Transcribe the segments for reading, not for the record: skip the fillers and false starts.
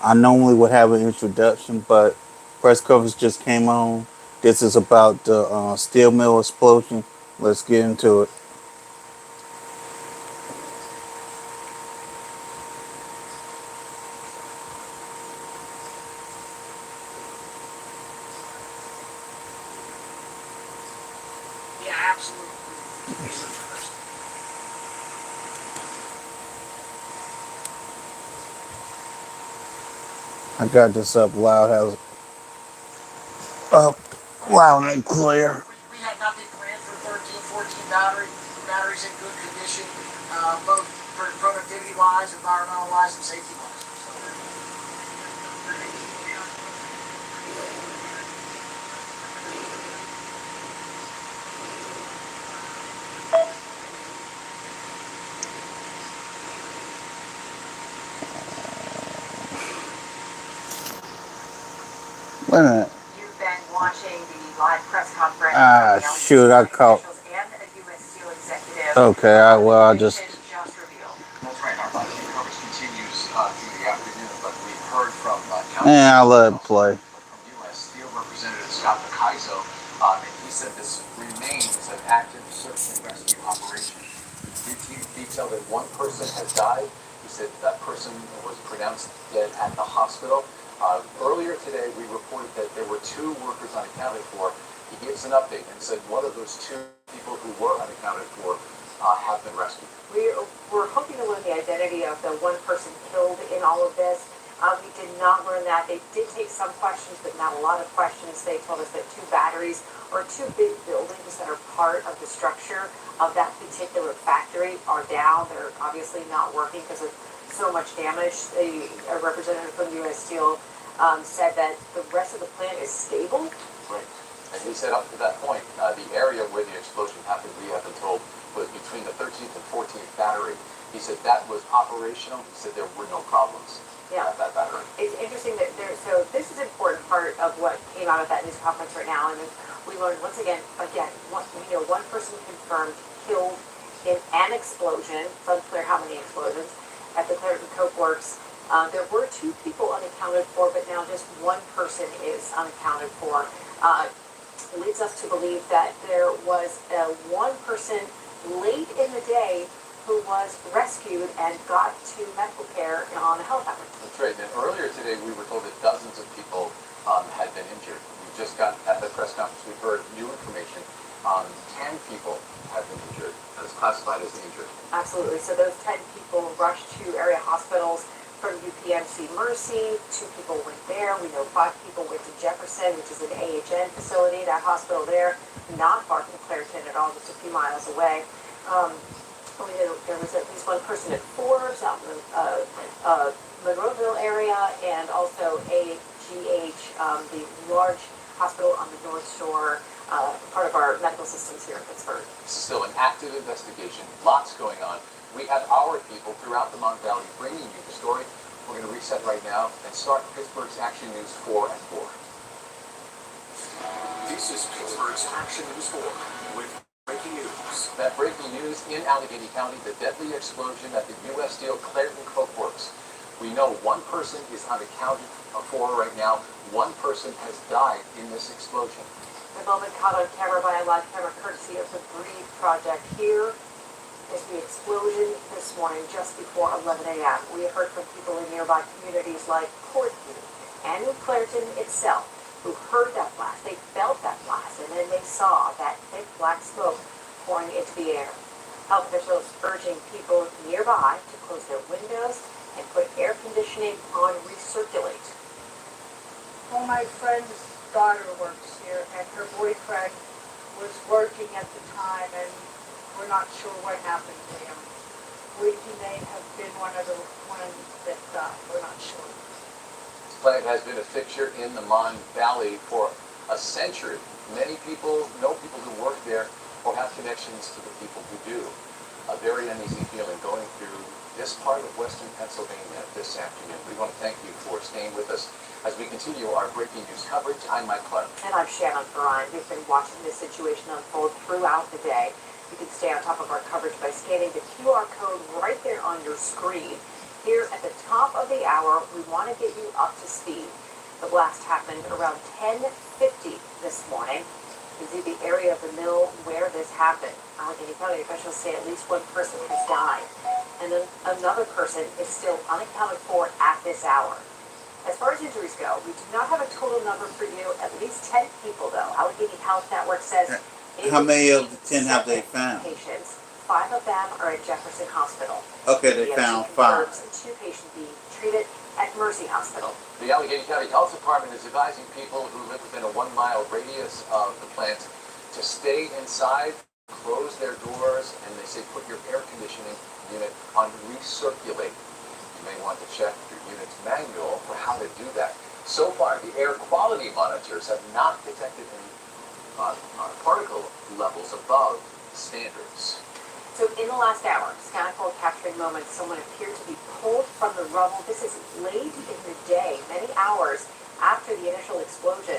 I normally would have an introduction, but press coverage just came on. This is about the steel mill explosion. Let's get into it. Yeah, absolutely. I got this up loud, has up loud and clear. We had nothing planned for 13, 14 batteries in good condition, both productivity wise, environmental wise, and safety wise. Wait a minute. You've been watching the live press conference from Ah, the shoot! Allegheny I County caught. officials and a U.S. Steel executive. Okay, The well, I just. commission just revealed. That's right. Our live coverage continues through the afternoon, but we've heard from county I'll let it officials, play. from U.S. Steel Representative Scott Picizzo, and he said this remains an active search and rescue operation. He detailed that one person has died. He said that person was pronounced dead at the hospital. Earlier today, we reported that there were two workers unaccounted for. He gave us an update and said one of those two people who were unaccounted for have been rescued. We're hoping to learn the identity of the one person killed in all of this. We did not learn that. They did take some questions, but not a lot of questions. They told us that two batteries or two big buildings that are part of the structure of that particular factory are down. They're obviously not working because of so much damage. A representative from U.S. Steel said that the rest of the plant is stable. Right. And he said up to that point, the area where the explosion happened, we have been told, was between the 13th and 14th battery. He said that was operational. He said there were no problems. Yeah, that battery. It's interesting that so this is an important part of what came out of that news conference right now, and we learned once again, we know one person confirmed killed in an explosion. It's unclear how many explosions at the Clairton Coke Works. There were two people unaccounted for, but now just one person is unaccounted for. Leads us to believe that there was one person late in the day who was rescued and got to medical care on a helicopter. That's right. And earlier today, we were told that dozens of people had been injured. We just got at the press conference, we heard new information. 10 people have been injured. That's classified as injured. Absolutely. So those 10 people rushed to area hospitals from UPMC Mercy. 2 people went there. We know 5 people went to Jefferson, which is an AHN facility, that hospital there, not far from Clairton at all, just a few miles away. We knew there was at least one person at Forbes out in the Monroeville area, and also AGH, the large hospital on the North Shore, part of our medical systems here in Pittsburgh. This is still an active investigation, lots going on. We have our people throughout the Mon Valley bringing you the story. We're going to reset right now and start Pittsburgh's Action News 4 at 4. This is Pittsburgh's Action News 4 with breaking news. That breaking news in Allegheny County, the deadly explosion at the U.S. Steel Clairton Coke Works. We know one person is unaccounted for right now. One person has died in this explosion. The moment caught on camera by a live camera courtesy of the Breathe Project. Here is the explosion this morning just before 11 a.m. We heard from people in nearby communities like Portview and New Clairton itself who heard that blast. They felt that blast, and then they saw that thick black smoke pouring into the air. Health officials urging people nearby to close their windows and put air conditioning on recirculate. Well, my friend's daughter works here, and her boyfriend was working at the time, and we're not sure what happened to him. He may have been one of the ones that died. We're not sure. This plant has been a fixture in the Mon Valley for a century. Many people know people who work there or have connections to the people who do. A very uneasy feeling going through this part of western Pennsylvania this afternoon. We want to thank you for staying with us as we continue our breaking news coverage. I'm Mike Clark. And I'm Shannon Ferrine. We've been watching this situation unfold throughout the day. You can stay on top of our coverage by scanning the QR code right there on your screen. Here at the top of the hour, we want to get you up to speed. The blast happened around 10:50 this morning. You see the area of the mill where this happened. Allegheny County officials say at least one person has died, and then another person is still unaccounted for at this hour. As far as injuries go, we do not have a total number for you. At least 10 people, though. Allegheny Health Network says How many of the 10 have they 7 found? patients. 5 of them are at Jefferson Hospital. Okay, they The found EMT 5. confirms 2 patients being treated at Mercy Hospital. The Allegheny County Health Department is advising people who live within a 1-mile radius of the plant to stay inside, close their doors, and they say put your air conditioning unit on recirculate. You may want to check your unit's manual for how to do that. So far, the air quality monitors have not detected any particle levels above standards. So in the last hour, Skyfall capturing moments, someone appeared to be pulled from the rubble. This is late in the day, many hours after the initial explosion.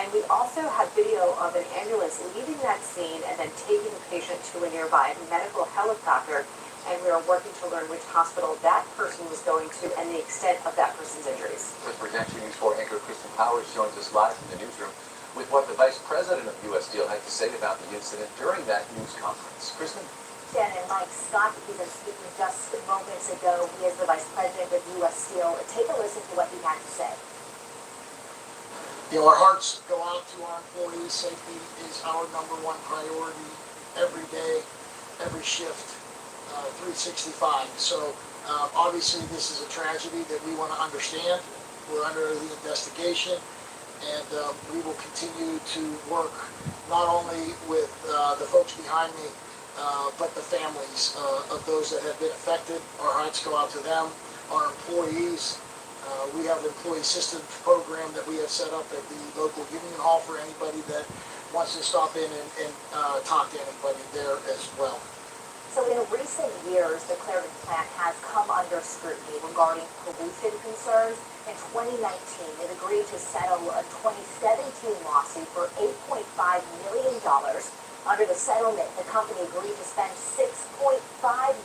And we also have video of an ambulance leaving that scene and then taking the patient to a nearby medical helicopter. And we are working to learn which hospital that person was going to and the extent of that person's injuries. Pittsburgh Action News 4 anchor Kristen Powers joins us live from the newsroom with what the Vice President of U.S. Steel had to say about the incident during that news conference. Kristen? Jen and Mike Scott, he's been speaking just moments ago. He is the Vice President of U.S. Steel. Take a listen to what he had to say. You know, our hearts go out to our employees. Safety is our #1 priority every day, every shift, 365. So obviously this is a tragedy that we want to understand. We're under the investigation, and we will continue to work not only with the folks behind me, but the families of those that have been affected. Our hearts go out to them, our employees. We have an employee assistance program that we have set up at the local union hall for anybody that wants to stop in and talk to anybody there as well. So in recent years, the Clarendon plant has come under scrutiny regarding pollution concerns. In 2019, it agreed to settle a 2017 lawsuit for $8.5 million. Under the settlement, the company agreed to spend $6.5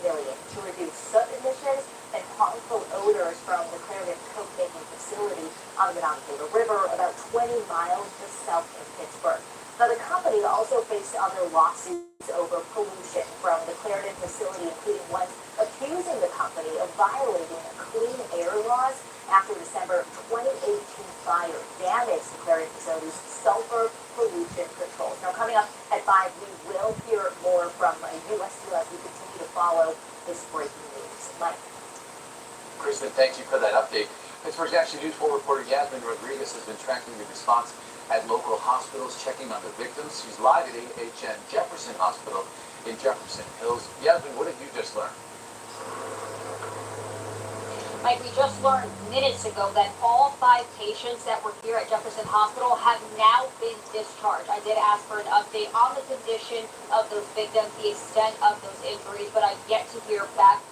million to reduce soot emissions and harmful odors from the Clarendon coke-making facility on the Monongahela River, about 20 miles just south of Pittsburgh. Now, the company also faced other lawsuits over pollution from the Clarendon facility, including one accusing the company of violating clean air laws after December 2018 fire damaged the Clarendon facility's sulfur pollution controls. Now, coming up at 5, we will hear more from U.S. Steel as we continue to follow this breaking news. Mike. Kristen, thank you for that update. Pittsburgh Action News 4 reporter Yasmin Rodriguez has been tracking the response at local hospitals, checking on the victims. She's live at AHN Jefferson Hospital in Jefferson Hills. Yasmin, what did you just learn? Mike, we just learned minutes ago that all 5 patients that were here at Jefferson Hospital have now been discharged. I did ask for an update on the condition of those victims, the extent of those injuries, but I've yet to hear back.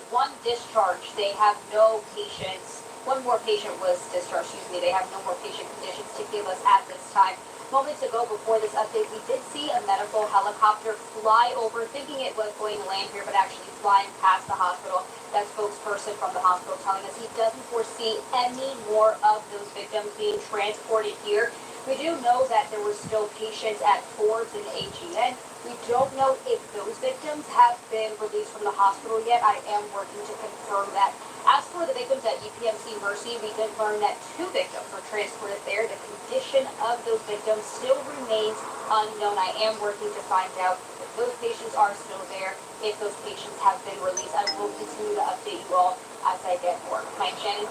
One discharge. They have no patients. One more patient was discharged. They have no more patient conditions to give us at this time. Moments ago, before this update, we did see a medical helicopter fly over, thinking it was going to land here, but actually flying past the hospital. That spokesperson from the hospital telling us he doesn't foresee any more of those victims being transported here. We do know that there were still patients at Forbes and AGN. We don't know if those victims have been released from the hospital yet. I am working to confirm that. As for the victims at UPMC Mercy, we did learn that 2 victims were transported there. The condition of those victims still remains unknown. I am working to find out if those patients are still there, if those patients have been released. I will continue to update you all as I get more. Mike, Shannon?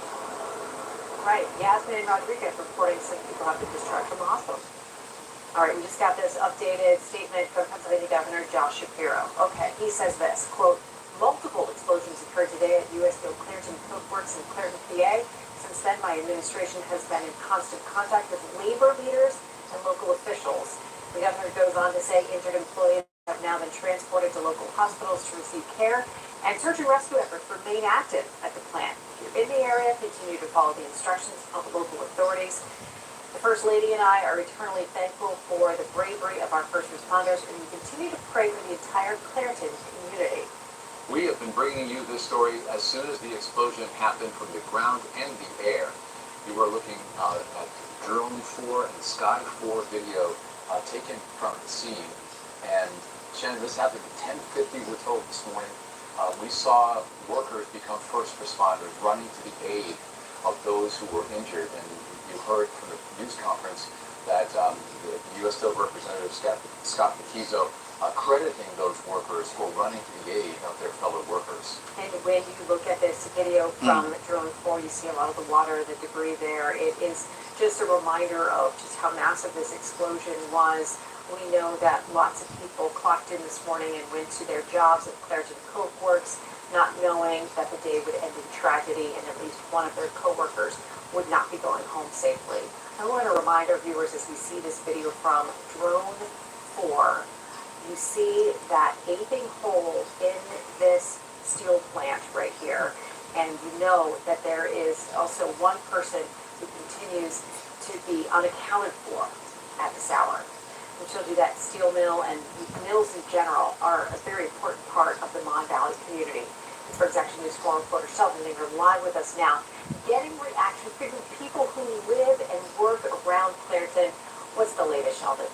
Right, Yasmin Rodriguez reporting some people have been discharged from the hospital. All right, we just got this updated statement from Pennsylvania Governor Josh Shapiro. Okay, he says this, quote, multiple explosions occurred today at U.S. Steel Clarendon Coke Works in Clarendon, PA. Since then, my administration has been in constant contact with labor leaders and local officials. The governor goes on to say injured employees have now been transported to local hospitals to receive care, and search and rescue efforts remain active at the plant. If you're in the area, continue to follow the instructions of the local authorities. The First Lady and I are eternally thankful for the bravery of our first responders, and we continue to pray for the entire Clarendon community. We have been bringing you this story as soon as the explosion happened from the ground and the air. You are looking at Drone 4 and Sky 4 video taken from the scene. And Shannon, this happened at 10:50, we're told this morning. We saw workers become first responders running to the aid of those who were injured. And you heard from the news conference that the U.S. State Representative Scott Pizzol crediting those workers for running to the aid of their fellow workers. And when you look at this video from Drone 4, you see a lot of the water, the debris there. It is just a reminder of just how massive this explosion was. We know that lots of people clocked in this morning and went to their jobs at Clairton Coke Works, not knowing that the day would end in tragedy and at least one of their coworkers would not be going home safely. I want to remind our viewers as we see this video from Drone 4, you see that gaping hole in this steel plant right here, and you know that there is also one person who continues to be unaccounted for at this hour. We showed you that steel mill and mills in general are a very important part of the Mon Valley community. Pittsburgh's Action News 4 reporter Sheldon Dinger live with us now, getting reaction from people who live and work around Clairton. What's the latest, Sheldon?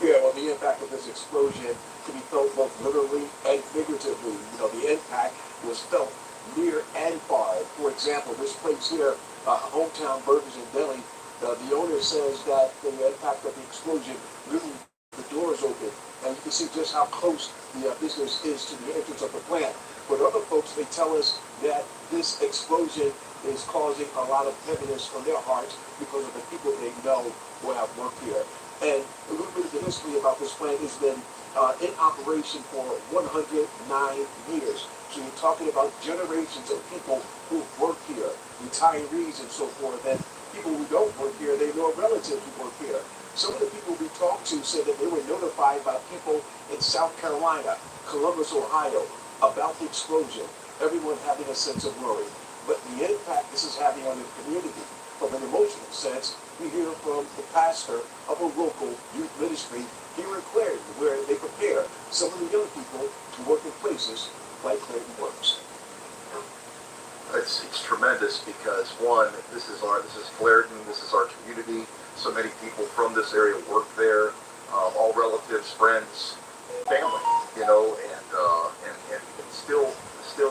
Yeah, well, the impact of this explosion can be felt both literally and figuratively. You know, the impact was felt near and far. For example, this place here, Hometown Burgers and Deli, the owner says that the impact of the explosion, literally the doors open, and you can see just how close the business is to the entrance of the plant. But other folks, they tell us that this explosion is causing a lot of heaviness on their hearts because of the people they know who have worked here. And a little bit of the history about this plant has been in operation for 109 years. So you're talking about generations of people who work here, retirees and so forth, and people who don't work here, they know relatives who work here. Some of the people we talked to said that they were notified by people in South Carolina, Columbus, Ohio, about the explosion, everyone having a sense of worry. But the impact this is having on the community, from an emotional sense, we hear from the pastor of a local youth ministry here in Clairton, where they prepare some of the young people to work in places like Clairton Works. It's tremendous because one, this is Clairton, this is our community. So many people from this area work there, all relatives, friends, family, you know, and it still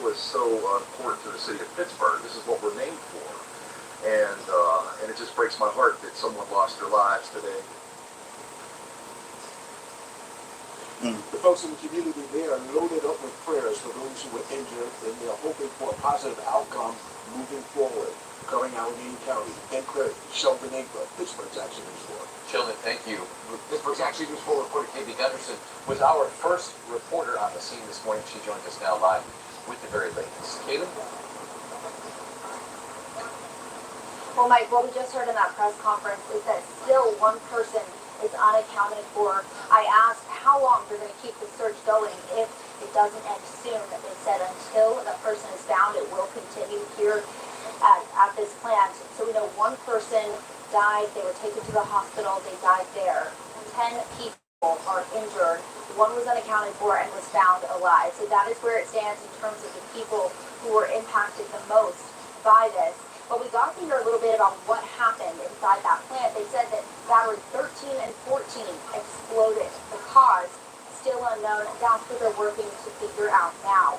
is so important to the city of Pittsburgh. This is what we're named for, and it just breaks my heart that someone lost their lives today. The folks in the community, they are loaded up with prayers for those who were injured, and they are hoping for a positive outcome moving forward. Covering Allegheny County and Clairton, Sheldon Dinger, Pittsburgh's Action News 4. Sheldon, thank you. Pittsburgh's Action News 4 reporter Katie Gunderson was our first reporter on the scene this morning. She joins us now live with the very latest. Katie? Well, Mike, what we just heard in that press conference is that still one person is unaccounted for. I asked how long they're going to keep the search going if it doesn't end soon. They said until the person is found, it will continue here at this plant. So we know one person died. They were taken to the hospital. They died there. 10 people are injured. One was unaccounted for and was found alive. So that is where it stands in terms of the people who were impacted the most by this. But we got to hear a little bit about what happened inside that plant. They said that battery 13 and 14 exploded. The cause still unknown. That's what they're working to figure out now.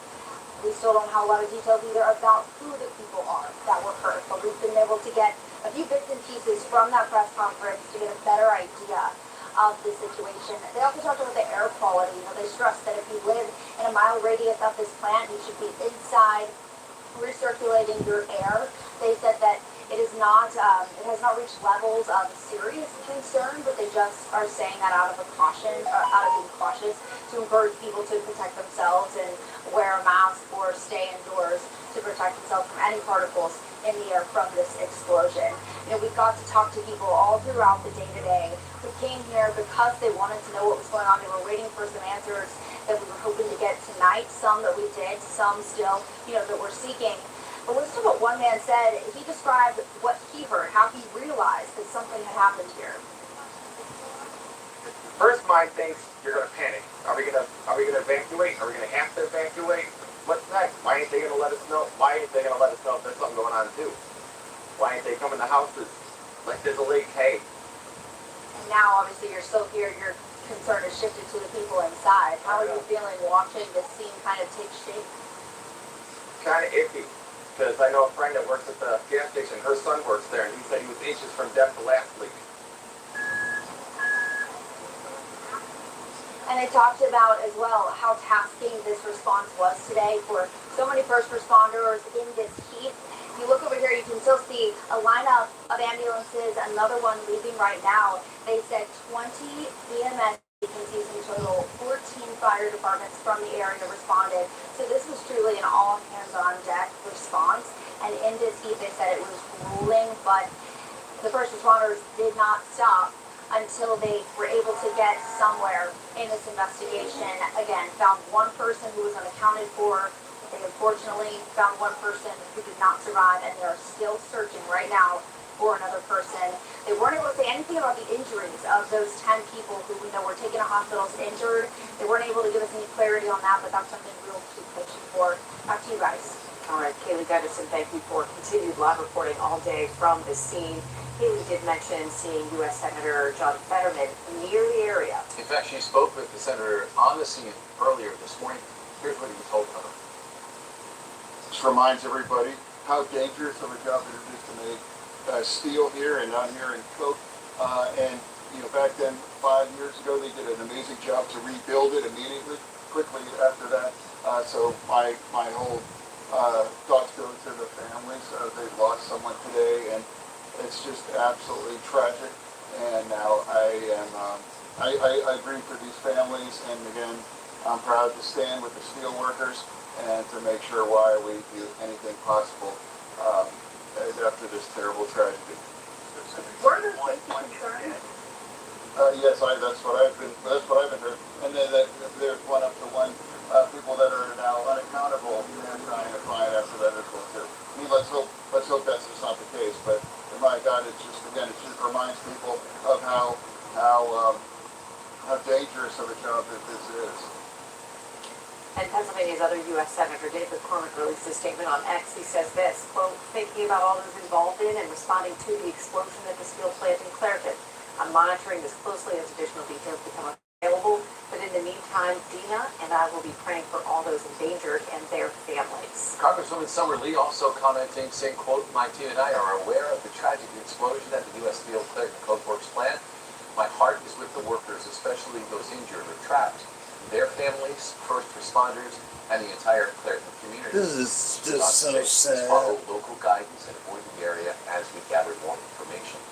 We still don't have a lot of details either about who the people are that were hurt, but we've been able to get a few bits and pieces from that press conference to get a better idea of the situation. They also talked about the air quality. You know, they stressed that if you live in a mile radius of this plant, you should be inside recirculating your air. They said that it has not reached levels of serious concern, but they just are saying that out of being cautious to encourage people to protect themselves and wear a mask or stay indoors to protect themselves from any particles in the air from this explosion. You know, we got to talk to people all throughout the day today who came here because they wanted to know what was going on. They were waiting for some answers that we were hoping to get tonight, some that we did, some still, that we're seeking. But listen to what one man said. He described what he heard, how he realized that something had happened here. First mind thinks you're gonna panic. Are we gonna evacuate? Are we gonna have to evacuate? What's next? Why ain't they gonna let us know? Why ain't they gonna let us know if there's something going on too? Why ain't they coming to houses like there's a lake? Hey, And now, obviously, you're still here. Your concern is shifted to the people inside. How are you feeling watching this scene kind of take shape? kind of iffy. Because I know a friend that works at the gas station. Her son works there, and he said he was inches from death the last week. And they talked about as well how tasking this response was today for so many first responders in this heat. If you look over here, you can still see a lineup of ambulances, another one leaving right now. They said 20 EMS agencies in total, 14 fire departments from the area responded. So this was truly an all hands on deck response. And in this heat, they said it was grueling, but the first responders did not stop until they were able to get somewhere in this investigation. Again, found one person who was unaccounted for. They unfortunately found one person who did not survive, and they're still searching right now for another person. They weren't able to say anything about the injuries of those 10 people who we know were taken to hospitals injured. They weren't able to give us any clarity on that, but that's something we'll keep pushing for. Back to you guys. All right, Kaylee Gunnison, thank you for continued live reporting all day from the scene. Kaylee did mention seeing U.S. Senator John Fetterman near the area. In fact, she spoke with the senator on the scene earlier this morning. Here's what he told her. Just reminds everybody how dangerous of a job it is to make steel here and down here in Coke. And back then, 5 years ago, they did an amazing job to rebuild it immediately, quickly after that. So my whole thoughts go to the families. They've lost someone today, and it's just absolutely tragic. And now I agree for these families, and again, I'm proud to stand with the steel workers and to make sure why we do anything possible after this terrible tragedy. Were there safety concerns? Yes, that's what I've been heard. And then there's one up to one people that are now unaccountable and trying to find after that as well too. I mean, let's hope that's just not the case. But my God, it just reminds people of how dangerous of a job that this is. And Pennsylvania's other U.S. Senator David Cormick released a statement on X. He says this, quote, thinking about all those involved in and responding to the explosion at the steel plant in Clairton. I'm monitoring this closely as additional details become available. But in the meantime, Dina and I will be praying for all those endangered and their families. Congresswoman Summer Lee also commenting, saying, quote, my team and I are aware of the tragic explosion at the U.S. Steel Clairton Coke Works plant. My heart is with the workers, especially those injured or trapped, their families, first responders, and the entire Clairton community. This is just so sad. Follow local guidance and avoid the area as we gather more information.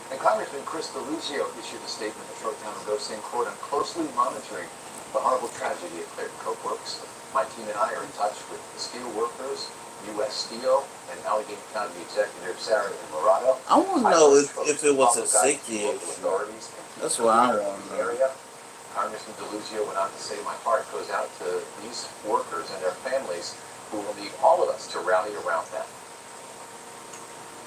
And Congressman Chris DeLuzio issued a statement a short time ago saying, quote, I'm closely monitoring the horrible tragedy at Clairton Coke Works. My team and I are in touch with the steel workers, U.S. Steel, and Allegheny County Executive Sarah Morado. I want to know if it was a safety issue. Authorities. That's what I want to know. Congressman DeLuzio went on to say, my heart goes out to these workers and their families who will need all of us to rally around them.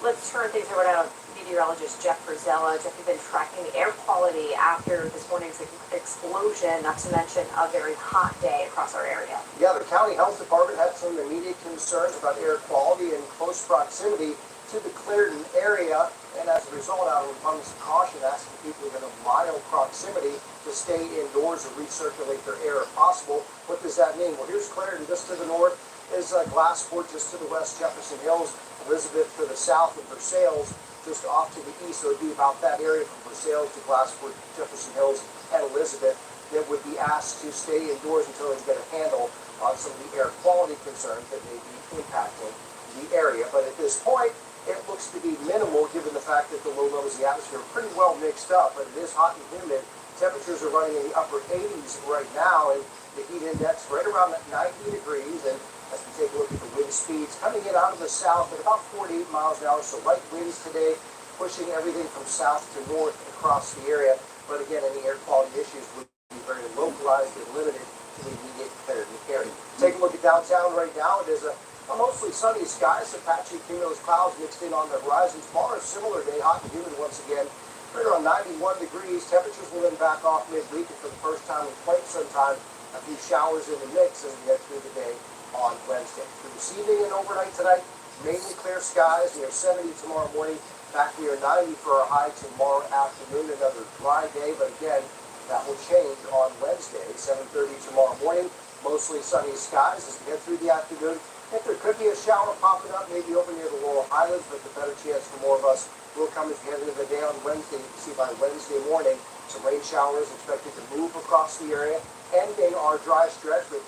Let's turn things over to meteorologist Jeff Frizella. Jeff, you've been tracking the air quality after this morning's explosion, not to mention a very hot day across our area. Yeah, the county health department had some immediate concerns about air quality in close proximity to the Clairton area, and as a result, out of abundance of caution, asking people within a mile proximity to stay indoors and recirculate their air if possible. What does that mean? Well, here's Clairton just to the north, is Glassport just to the west, Jefferson Hills, Elizabeth to the south, and Versailles just off to the east. So it would be about that area from Versailles to Glassport, Jefferson Hills, and Elizabeth that would be asked to stay indoors until they get a handle on some of the air quality concerns that may be impacting the area. But at this point, it looks to be minimal given the fact that the low levels of the atmosphere are pretty well mixed up, but it is hot and humid. Temperatures are running in the upper 80s right now, and the heat index right around 90 degrees. And as we take a look at the wind speeds coming in out of the south at about 48 miles an hour, so light winds today, pushing everything from south to north across the area. But again, any air quality issues would be very localized and limited to the immediate Clairton area. Take a look at downtown right now. It is a mostly sunny sky, some patchy cumulus clouds mixed in on the horizon. Tomorrow, a similar day, hot and humid once again. Right around 91 degrees. Temperatures will then back off midweek, and for the first time in quite some time, a few showers in the mix as we head through the day on Wednesday. For this evening and overnight tonight, mainly clear skies. We have 70 tomorrow morning. In fact, we are 90 for our high tomorrow afternoon. Another dry day, but again, that will change on Wednesday. 7:30 tomorrow morning. Mostly sunny skies as we head through the afternoon. I think there could be a shower popping up, maybe over near the Laurel Highlands, but the better chance for more of us will come as we head into the day on Wednesday. You can see by Wednesday morning, some rain showers expected to move across the area, ending our dry stretch, which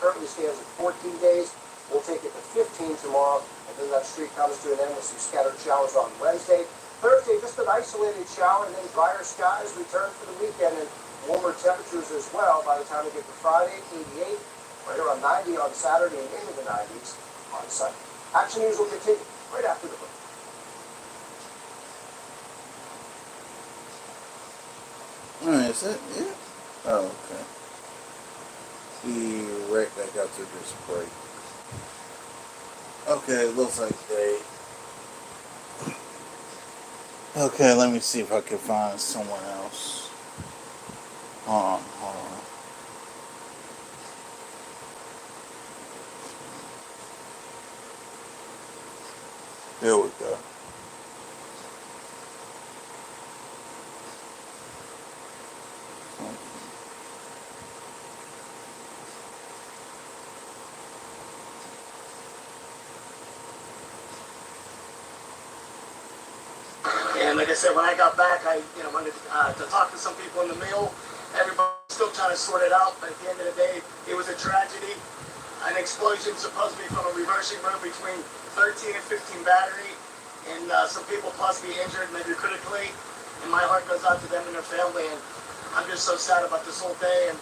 currently stands at 14 days. We'll take it to 15 tomorrow, and then that streak comes to an end with some scattered showers on Wednesday. Thursday, just an isolated shower, and then drier skies return for the weekend, and warmer temperatures as well by the time we get to Friday, 88, right around 90 on Saturday, and into the 90s on Sunday. Action News will continue right after the break. Alright, is that it? Oh, okay. Be right back after this break. Okay, it looks like they... Okay, let me see if I can find someone else. Hold on. There we go. And like I said, when I got back, I wanted to talk to some people in the mill. Everybody's still trying to sort it out, but at the end of the day, it was a tragedy. An explosion supposed to be from a reversing room between 13 and 15 battery, and some people possibly injured, maybe critically. And my heart goes out to them and their family, and I'm just so sad about this whole day. And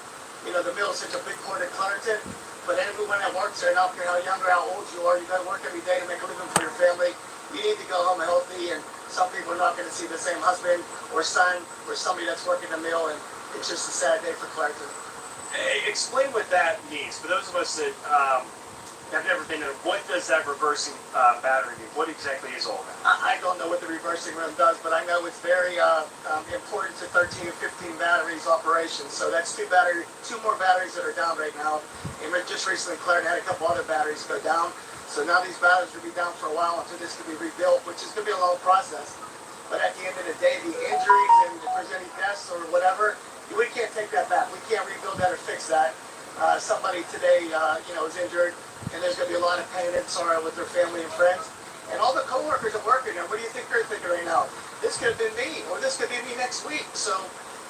the mill is such a big part of Clarendon, but everyone that works there, and I don't care how young or how old you are, you got to work every day to make a living for your family. You need to go home healthy, and some people are not going to see the same husband or son or somebody that's working the mill, and it's just a sad day for Clarendon. Hey, explain what that means. For those of us that have never been there, what does that reversing battery mean? What exactly is all that? I don't know what the reversing room does, but I know it's very important to 13 and 15 batteries operation. So that's two more batteries that are down right now. And just recently, Clarendon had a couple other batteries go down. So now these batteries will be down for a while until this can be rebuilt, which is going to be a long process. But at the end of the day, the injuries and if there's any deaths or whatever, we can't take that back. We can't rebuild that or fix that. Somebody today, is injured, and there's going to be a lot of pain and sorrow with their family and friends. And all the coworkers that work in there, what do you think they're thinking right now? This could have been me, or this could be me next week. So,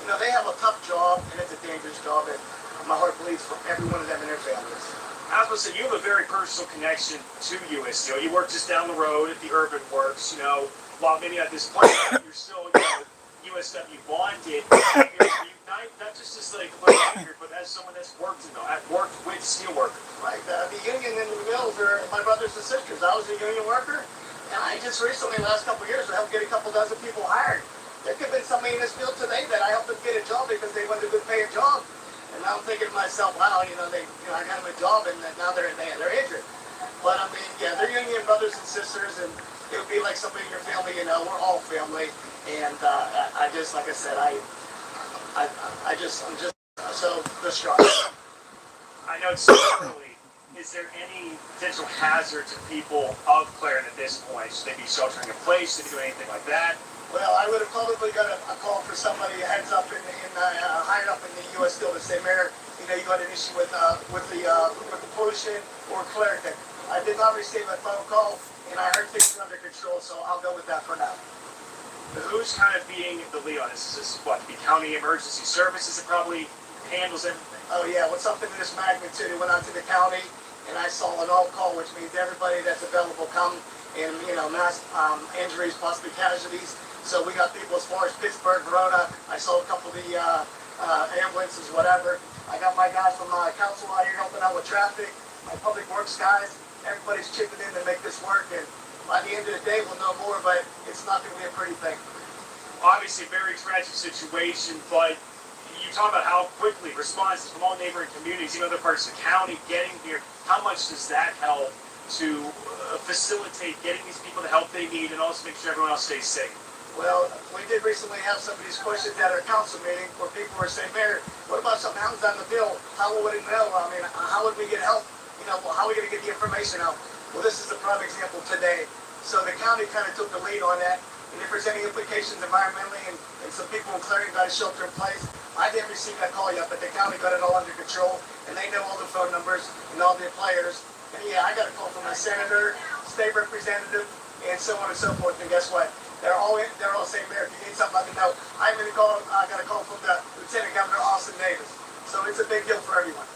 they have a tough job, and it's a dangerous job, and my heart bleeds for every one of them and their families. I was going to say, you have a very personal connection to US Steel. You work just down the road at the Urban Works, while maybe at this point you're still, USW bonded. Not just as like a leader, but as someone that's worked with steelworkers. Right, the union and the mills are my brothers and sisters. I was a union worker, and I just recently, last couple of years, I helped get a couple dozen people hired. There could have been somebody in this field today that I helped them get a job because they wanted a good paying job. And now I'm thinking to myself, wow, I got them a job, and now they're injured. But I mean, yeah, they're union brothers and sisters, and it would be like somebody in your family. We're all family, and I just, like I said, I'm just so distraught. I know it's so early. Is there any potential hazard to people of Clarendon at this point? Should they be sheltering in place? Should they do anything like that? Well, I would have probably got a call for somebody heads up higher up in the U.S. Steel to say, Mayor, you got an issue with the pollution or Clarendon. I did not receive a phone call, and I heard things are under control, so I'll go with that for now. Who's kind of being the lead on this? Is this the county emergency services that probably handles everything? Oh yeah, when something of this magnitude, it went out to the county, and I saw an all call, which means everybody that's available come, and mass injuries, possibly casualties. So we got people as far as Pittsburgh, Verona. I saw a couple of the ambulances, whatever. I got my guys from council out here helping out with traffic. My public works guys. Everybody's chipping in to make this work, and by the end of the day, we'll know more, but it's not going to be a pretty thing. Obviously, a very tragic situation, but you talk about how quickly responses from all neighboring communities, other parts of the county getting here. How much does that help to facilitate getting these people the help they need and also make sure everyone else stays safe? Well, we did recently have some of these questions at our council meeting where people were saying, Mayor, what about something happens on the bill? How would it know? I mean, how would we get help? You know, how are we going to get the information out? Well, this is a prime example today. So the county kind of took the lead on that. And if there's any implications environmentally and some people in Clarion got a shelter in place, I didn't receive that call yet, but the county got it all under control. And they know all the phone numbers and all the players. And yeah, I got a call from a senator, state representative, and so on and so forth. And guess what? They're all saying, Mayor, if you need something, let me know. I got a call from the Lieutenant Governor Austin Davis. So it's a big deal for everyone.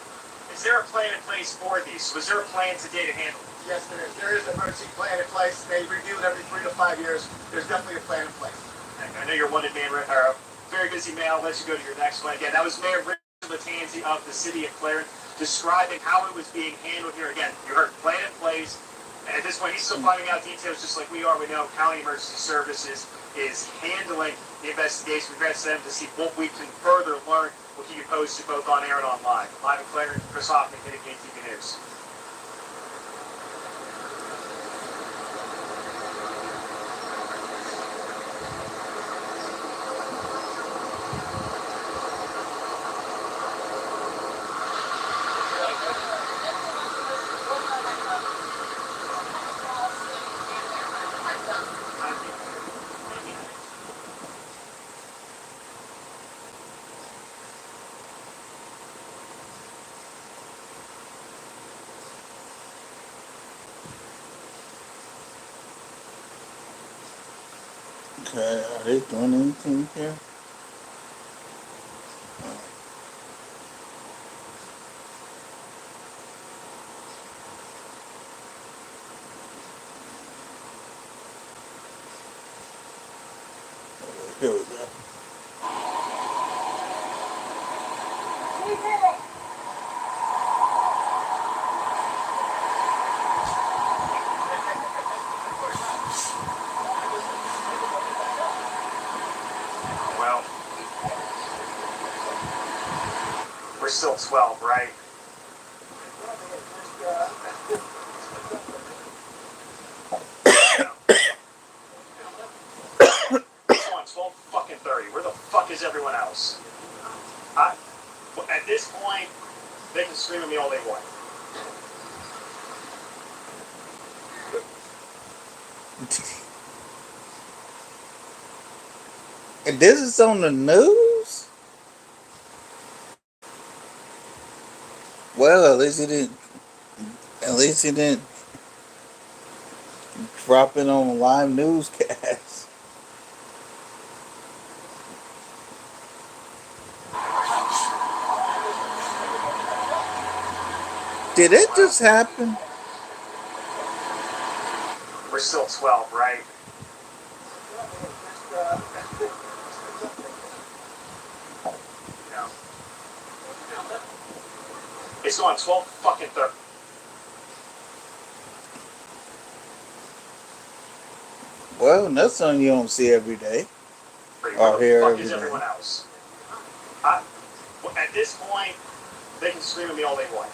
Is there a plan in place for these? Was there a plan today to handle it? Yes, there is. There is an emergency plan in place. They review it every 3 to 5 years. There's definitely a plan in place. I know you're one man, or a very busy man. I'll let you go to your next one. Again, that was Mayor Richard Latanzi of the city of Clarion describing how it was being handled here. Again, you heard plan in place. And at this point, he's still finding out details just like we are. We know County Emergency Services is handling the investigation. We've got to them to see what we can further learn. We'll keep you posted both on air and online. Live in Clarion, Chris Hoffman, KTV News. Okay, are they doing anything here? Here we go. Well, we're still 12, right? It's on 12 fucking 30. Where the fuck is everyone else? At this point, they can scream at me all they want. And this is on the news? Well, at least he didn't drop it on a live newscast. Did it just happen? We're still 12, right? No. It's on 12 fucking 30. Well, that's something you don't see every day. Where the Here fuck every is day. everyone else? At this point, they can scream at me all they want.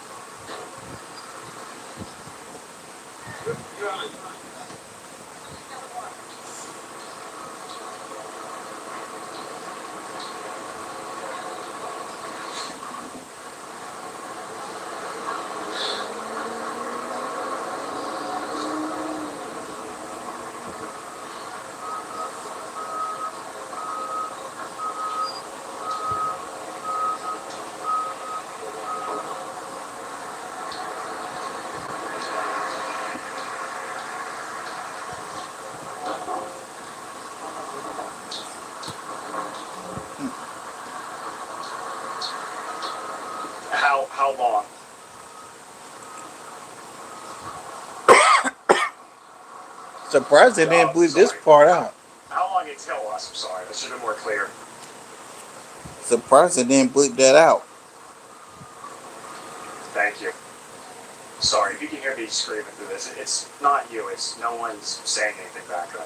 How long? Surprised they didn't bleep this part out. How long until us? I'm sorry, that should have been more clear. Surprised they didn't bleep that out. Thank you. Sorry, if you can hear me screaming through this, it's not you, it's no one's saying anything back there.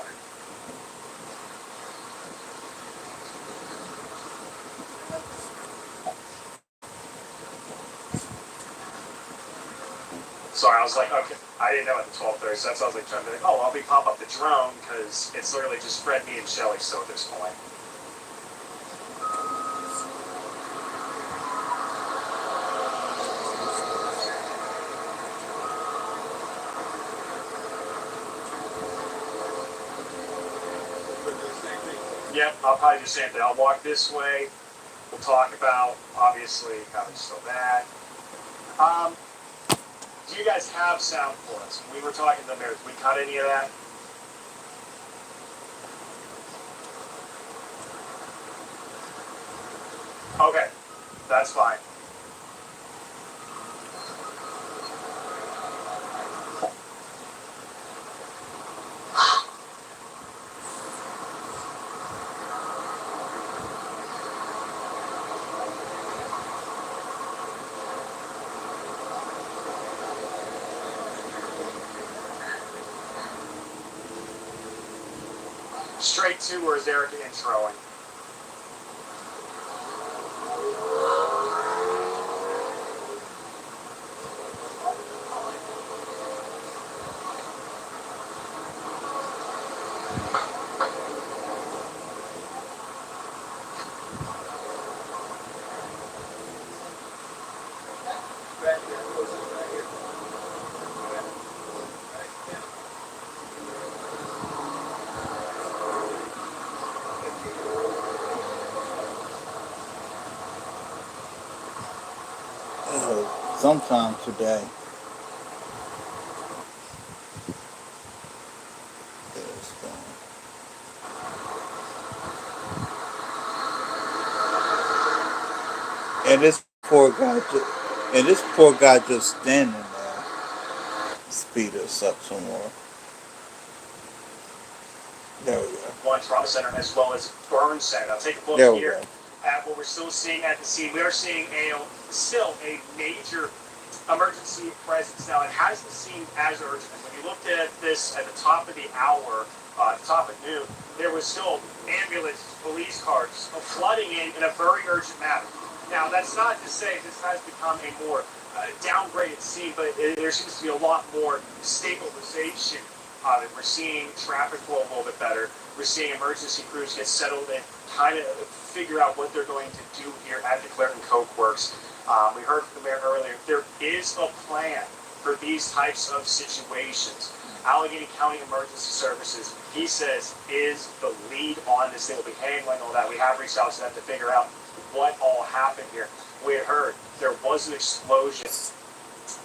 Sorry, I was like, okay, I didn't know at the 12:30, so that's why I was like trying to be like, oh, I'll be pop up the drone because it's literally just Fred, me, and Shelly still at this point. Yep, I'll probably do the same thing. I'll walk this way. We'll talk about, obviously, how it's still bad. Do you guys have sound for us? We were talking to the mayor. Did we cut any of that? Okay, that's fine. Straight to, or is Eric introing? Sometime today. And this poor guy, just standing there. Speed us up some more. There we go. One trauma center as well as burn center. I'll take a look There we here go. at what we're still seeing at the scene. We are seeing still a major emergency presence. Now, it hasn't seemed as urgent. When you looked at this at the top of the hour, the top of noon, there was still ambulance, police cars flooding in a very urgent manner. Now, that's not to say this has become a more downgraded scene, but there seems to be a lot more stabilization of it. We're seeing traffic flow a little bit better. We're seeing emergency crews get settled in, kind of figure out what they're going to do here at the Clairton Coke Works. We heard from the mayor earlier, there is a plan for these types of situations. Allegheny County Emergency Services, he says, is the lead on this. They will be handling all that. We have reached out to them to figure out what all happened here. We had heard there was an explosion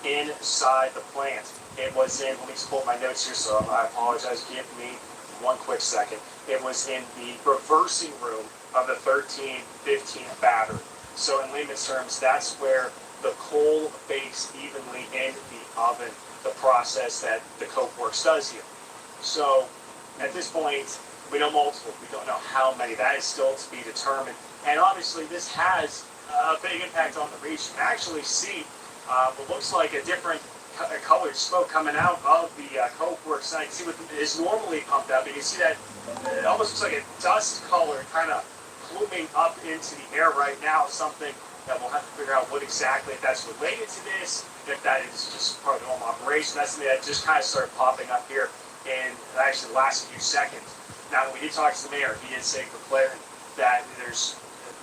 inside the plant. It was in, let me just pull up my notes here, so I apologize, give me one quick second. It was in the reversing room of the 1315 battery. So in layman's terms, that's where the coal bakes evenly in the oven, the process that the Coke Works does here. So at this point, we know multiple. We don't know how many. That is still to be determined. And obviously, this has a big impact on the region. Actually, see what looks like a different colored smoke coming out of the Coke Works site. See what is normally pumped out. But you can see that it almost looks like a dust color kind of pluming up into the air right now. Something that we'll have to figure out what exactly, if that's related to this, if that is just part of the normal operation. That's something that just kind of started popping up here in actually the last few seconds. Now, when we did talk to the mayor, he did say for Clairton that there's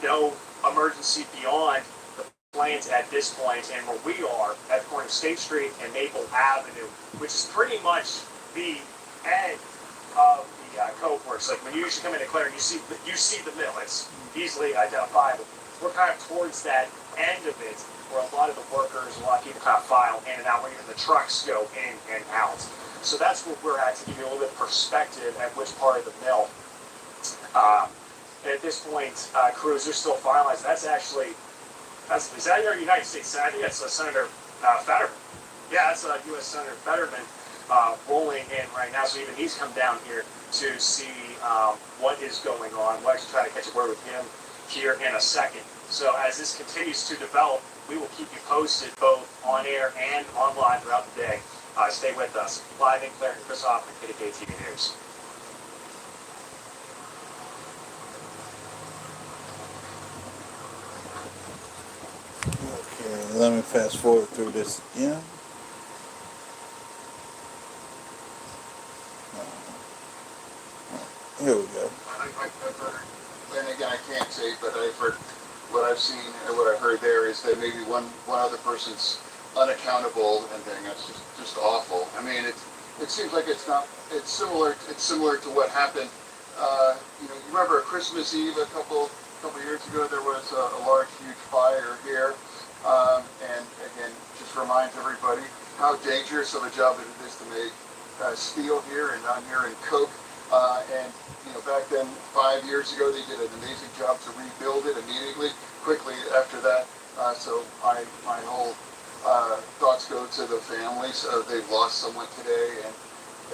no emergency beyond the plant at this point, and where we are at the corner of State Street and Maple Avenue, which is pretty much the end of the Coke Works. Like when you usually come into Clairton, you see the mill. It's easily identifiable. We're kind of towards that end of it, where a lot of the workers, a lot of people kind of file in and out, where even the trucks go in and out. So that's where we're at, to give you a little bit of perspective at which part of the mill. At this point, crews are still finalizing. Is that our United States Senate? I think that's Senator Fetterman. Yeah, that's U.S. Senator Fetterman rolling in right now. So even he's come down here to see what is going on. We'll actually try to catch a word with him here in a second. So as this continues to develop, we will keep you posted both on air and online throughout the day. Stay with us. Live in Clairton, Chris Hoffman, KDK TV News. Okay, let me fast forward through this again. Here we go. I've heard, and again, I can't say, but I've heard, what I've seen and what I've heard there is that maybe one other person's unaccountable, and then that's just awful. I mean, it seems like it's not, it's similar to what happened, you know, you remember Christmas Eve a couple years ago, there was a large, huge fire here, and again, just reminds everybody how dangerous of a job it is to make steel here and down here in Coke. And you know, back then, 5 years ago, they did an amazing job to rebuild it immediately, quickly after that. So my whole thoughts go to the families. They've lost someone today, and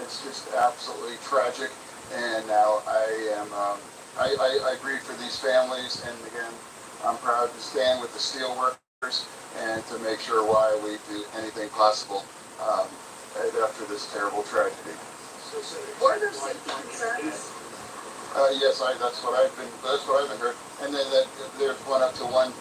it's just absolutely tragic. And now I grieve for these families, and again, I'm proud to stand with the steel workers and to make sure why we do anything possible after this terrible tragedy. Were there safety concerns? Yes, that's what I've been heard. And then there's one up to one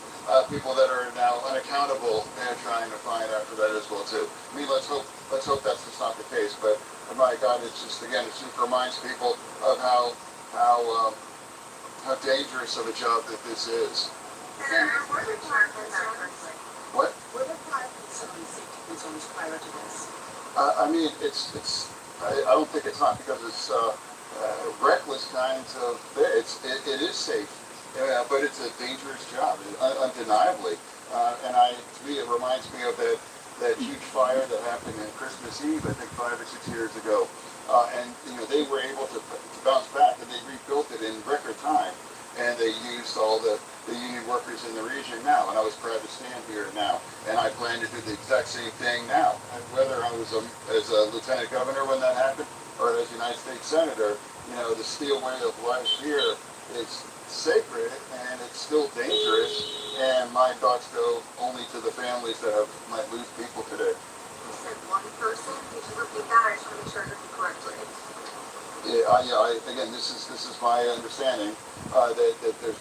people that are now unaccountable. They're trying to find after that as well too. I mean, let's hope that's just not the case. But my God, it's just again, it just reminds people of how dangerous of a job that this is. Senator, were there prior concerns? What? Were there prior concerns, safety concerns prior to this? I mean, I don't think it's not because it's reckless kinds of. It is safe, but it's a dangerous job, undeniably. And to me, it reminds me of that huge fire that happened in Christmas Eve, I think 5 or 6 years ago. And you know, they were able to bounce back, and they rebuilt it in record time. And they used all the union workers in the region now, and I was proud to stand here now. And I plan to do the exact same thing now. And whether I was as a lieutenant governor when that happened, or as United States Senator, you know, the steel way of life here is sacred, and it's still dangerous. And my thoughts go only to the families that might lose people today. You said one person. Could you repeat that? I just want to make sure I heard you correctly. Again, this is my understanding that there's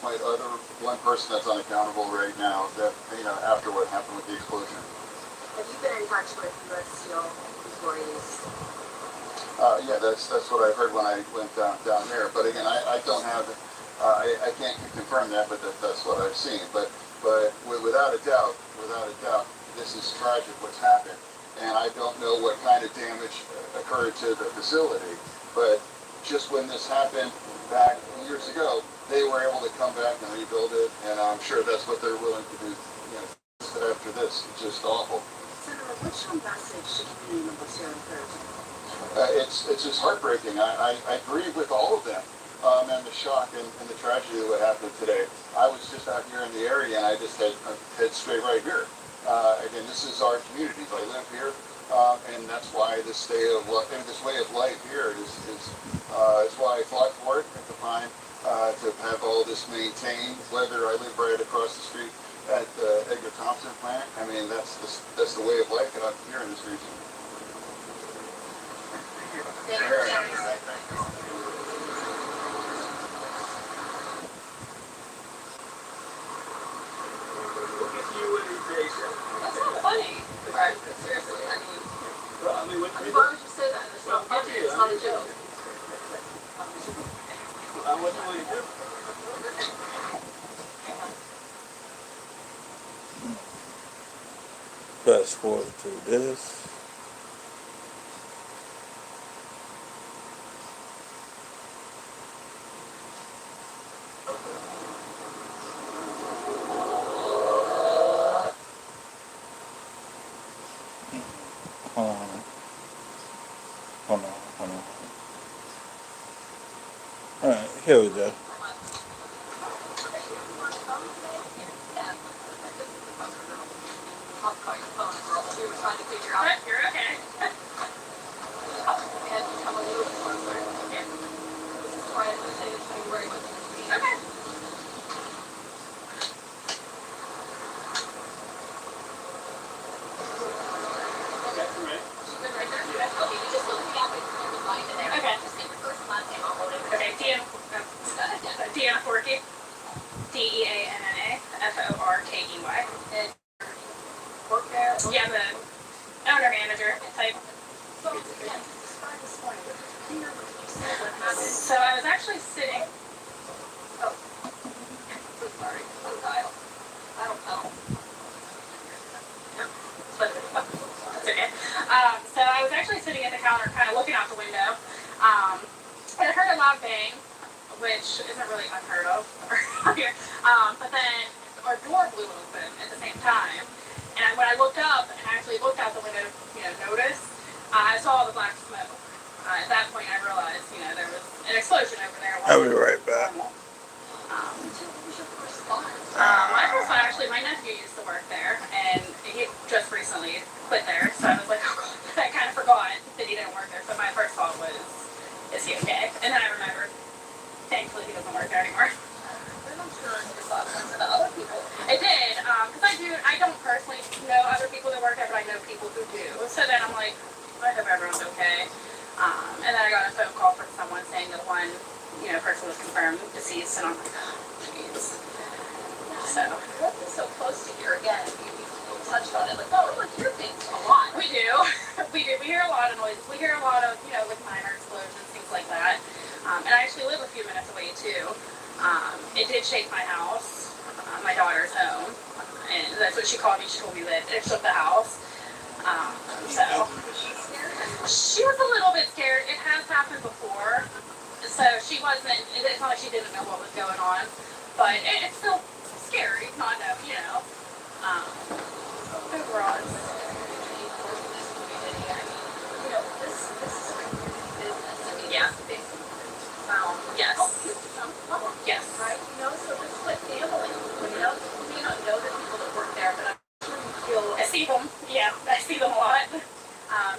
one person that's unaccountable right now. That after what happened with the explosion. Have you been in touch with U.S. Steel employees? Yeah, that's what I heard when I went down there. But again, I don't have, I can't confirm that, but that's what I've seen. But without a doubt, this is tragic what's happened, and I don't know what kind of damage occurred to the facility. But just when this happened back years ago, they were able to come back and rebuild it, and I'm sure that's what they're willing to do. After this, it's just awful. Senator, what's your message to community members here in Pittsburgh? It's just heartbreaking. I agree with all of them, and the shock and the tragedy of what happened today. I was just out here in the area, and I just head straight right here. Again, this is our community. I live here, and that's why this way of life here is why I fought for it, and to have all this maintained. Whether I live right across the street at the Edgar Thompson plant, I mean that's the way of life out here in this region. Thank you. That's not funny. Right? Seriously, I mean, why would you say that? It's not funny. It's not a joke. Fast forward through this. Hold on. Alright, here we go. We were trying to figure out. You're okay. We had to come a little closer. This is why I say it's February. Okay. Deanna Forkey. DeannaForkey. And work there? Yeah, the owner manager type. So, again, describe this point. Here, you said So I was actually sitting. Oh, I'm sorry. I'm Kyle. I don't know. But that's okay. So I was actually sitting at the counter, kind of looking out the window, and I heard a loud bang, which isn't really unheard of here. But then our door blew open at the same time, and when I looked up and actually looked out the window, noticed, I saw the black smoke. At that point, I realized, there was an explosion over there. I'll be right back. My first one, actually, my nephew used to work there, and he just recently quit there, so I was like, oh God, I kind of forgot that he didn't work there, so my first thought was, is he okay? And then I remembered, thankfully he doesn't work there anymore. And I'm sure your thoughts went to the other people. It did, because I don't personally know other people that work there, but I know people who do, so then I'm like, I hope everyone's okay. And then I got a phone call from someone saying that one, person was confirmed deceased, and I'm like, oh, jeez. So. So close to here again, you touched on it, like, oh, we hear things a lot. We do. We hear a lot of noises. We hear a lot of, with minor explosions, things like that. And I actually live a few minutes away, too. It did shake my house, my daughter's home, and that's what she called me. She told me that it shook the house. So she was a little bit scared. It has happened before, so she wasn't. It's not like she didn't know what was going on, but it's still scary not know. Overall, this is business. Yeah. Yes. Yes. Right. So this is like family. You don't know the people that work there, but I see them. Yeah, I see them a lot. So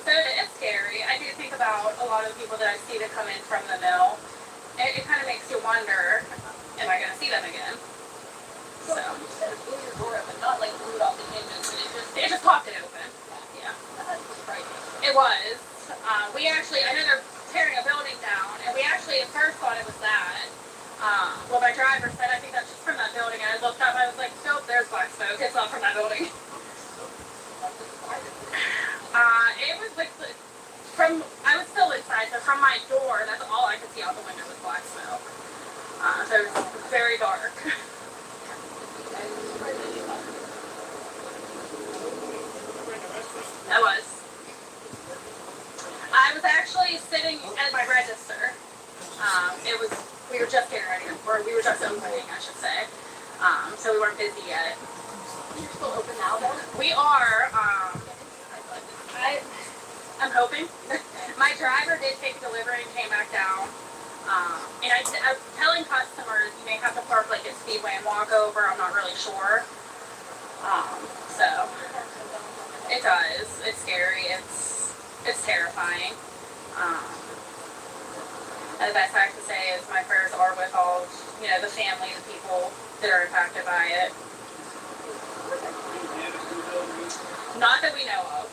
it's scary. I do think about a lot of the people that I see that come in from the mill. It kind of makes you wonder, am I going to see them again? So you said it blew your door open, not like blew it off the hinges, but it just popped it open. Yeah. That was frightening. It was. I know they're tearing a building down, and we actually at first thought it was that. Well, my driver said, I think that's just from that building, and I looked up, I was like, nope, there's black smoke. It's not from that building. It was like I was still inside, so from my door, that's all I could see out the window was black smoke. So it was very dark. I was actually sitting at my register. We were just getting ready, or we were just opening, I should say. So we weren't busy yet. You're still open now, though? We are. I'm hoping. My driver did take delivery and came back down. And I'm telling customers you may have to park like at Speedway and walk over. I'm not really sure. So it does. It's scary. It's terrifying. And the best I can say is my prayers are with all, the family, the people that are impacted by it. Not that we know of.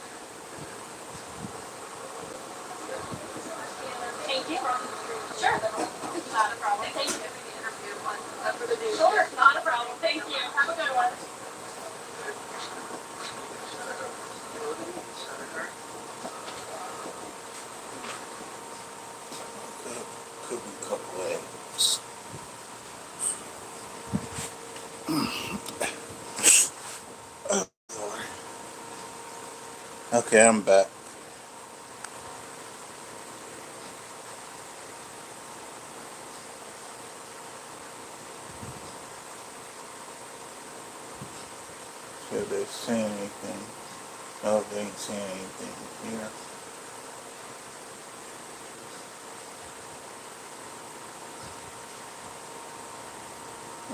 Thank you. Sure. Not a problem. Thank you. Sure. Not a problem. Thank you. Have a good one. Could be a couple eggs. Okay, I'm back. Have they seen anything? No, they ain't seen anything here.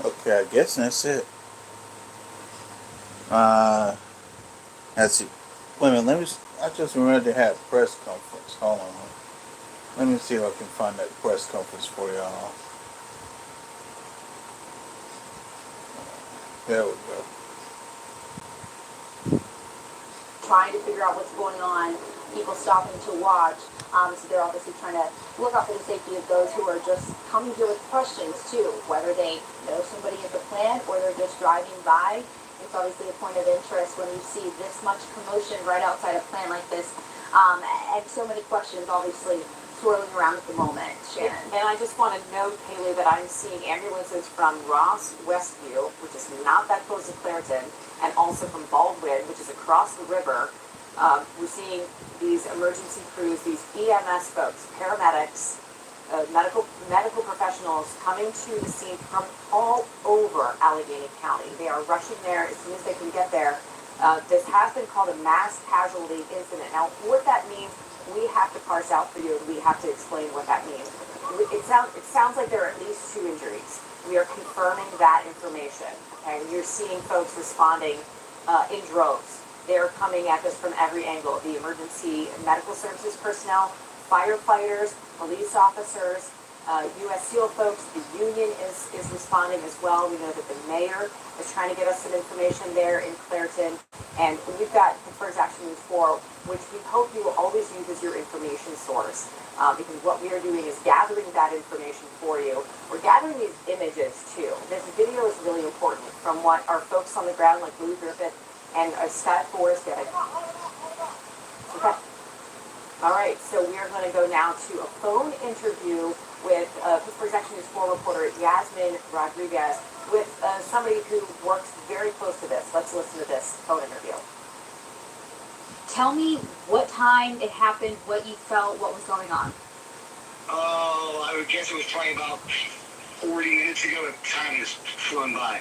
Okay, I guess that's it. That's it. Wait a minute, I just remembered they had a press conference. Hold on. Let me see if I can find that press conference for y'all. There we go. Trying to figure out what's going on, people stopping to watch. So they're obviously trying to look out for the safety of those who are just coming here with questions too, whether they know somebody at the plant or they're just driving by. It's obviously a point of interest when you see this much commotion right outside a plant like this, and so many questions obviously swirling around at the moment, Shannon. And I just want to note, Haley, that I'm seeing ambulances from Ross Westview, which is not that close to Clareton, and also from Baldwin, which is across the river. We're seeing these emergency crews, these EMS folks, paramedics, medical professionals coming to the scene from all over Allegheny County. They are rushing there as soon as they can get there. This has been called a mass casualty incident. Now, what that means, we have to parse out for you, and we have to explain what that means. It sounds like there are at least 2 injuries. We are confirming that information, and you're seeing folks responding in droves. They're coming at this from every angle. The emergency medical services personnel, firefighters, police officers, U.S. SEAL folks, the union is responding as well. We know that the mayor is trying to get us some information there in Clareton. And we've got Pittsburgh's Action News 4, which we hope you will always use as your information source. Because what we are doing is gathering that information for you. We're gathering these images too. This video is really important from what our folks on the ground like Louis Griffith and Scott Forrest did. Okay. All right, so we are going to go now to a phone interview with Pittsburgh's Action News 4 reporter Yasmin Rodriguez with somebody who works very close to this. Let's listen to this phone interview. Tell me what time it happened, what you felt, what was going on. Oh, I would guess it was probably about 40 minutes ago. The time has flown by.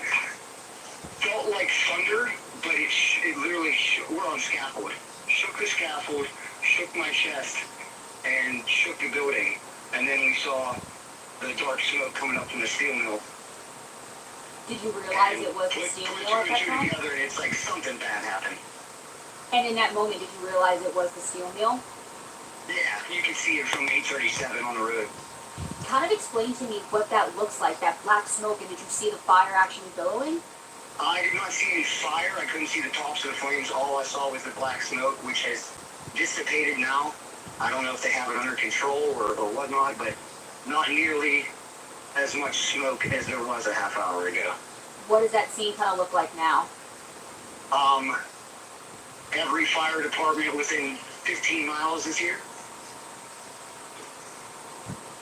Felt like thunder, but it literally, we're on scaffold. Shook the scaffold, shook my chest, and shook the building. And then we saw the dark smoke coming up from the steel mill. Did you realize it was the steel mill at that time? Together, and it's like something bad happened. And in that moment, did you realize it was the steel mill? Yeah, you can see it from 837 on the road. Kind of explain to me what that looks like, that black smoke, and did you see the fire actually billowing? I did not see any fire. I couldn't see the tops of the flames. All I saw was the black smoke, which has dissipated now. I don't know if they have it under control or whatnot, but not nearly as much smoke as there was a half hour ago. What does that scene kind of look like now? Every fire department within 15 miles is here.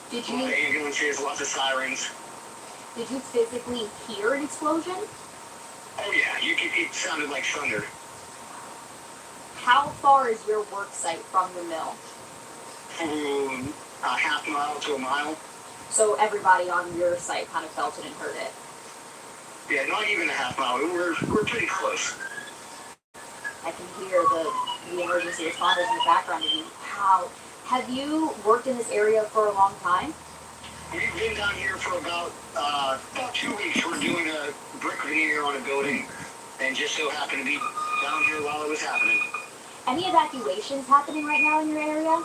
Did you? A lot of ambulances, lots of sirens. Did you physically hear an explosion? Oh yeah, it sounded like thunder. How far is your work site from the mill? A half mile to a mile. So everybody on your site kind of felt it and heard it? Yeah, not even a half mile. We're pretty close. I can hear the emergency responders in the background of you. How have you worked in this area for a long time? We've been down here for about 2 weeks. We're doing a brick veneer on a building, and just so happened to be down here while it was happening. Any evacuations happening right now in your area?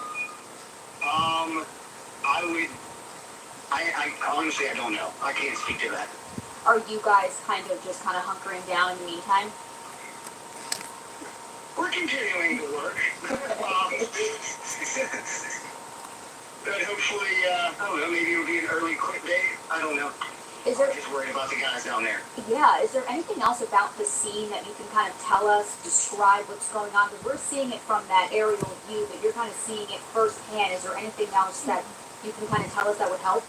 I honestly, I don't know. I can't speak to that. Are you guys kind of hunkering down in the meantime? We're continuing to work. But hopefully, I don't know, maybe it'll be an early quick day. I don't know. I'm just worried about the guys down there. Yeah, is there anything else about the scene that you can kind of tell us, describe what's going on? Because we're seeing it from that aerial view, but you're kind of seeing it firsthand. Is there anything else that you can kind of tell us that would help?